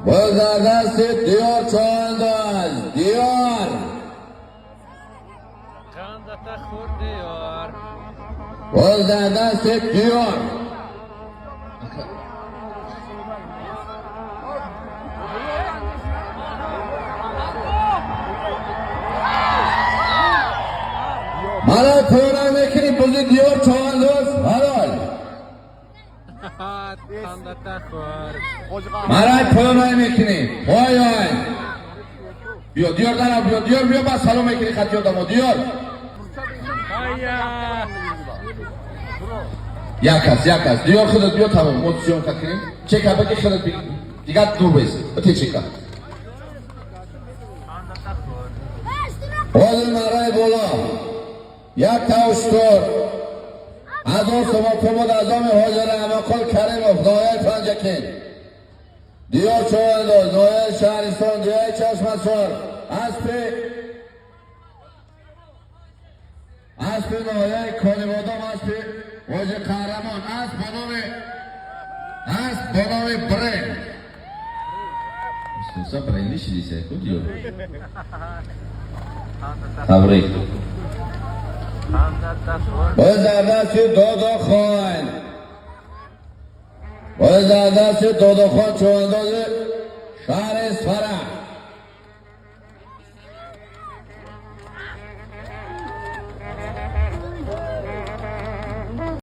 بازدست دیار چوانداز دیار خندتا خورد دیار بازدست دیار مرا پورا میکنی بزرگ دیار چوانداز حلال خندتا خورد مرا پورا میکنی وای وای بیا دیار دارم بیا دیار بیا با سلام میکنی خطی آدم دیار یک است دیار خودت بیا تمام موتسیون کنیم چک اب که خودت دیگه دور بیست اتی چک اب حاضر مرای بالا یک تاوشتور از اون سما پرمود از آمی حاضر اماقل کریموف نایه پنجکین دیار چوانداز نایه شهرستان دیار چشمسوار اسب نایه کالیبادام اسب واجه قهرمان اسب بنام برین سوسا برین نیشیدیسه کدیو تبریک بازدست دادا خان چوانداز شهر اسفرا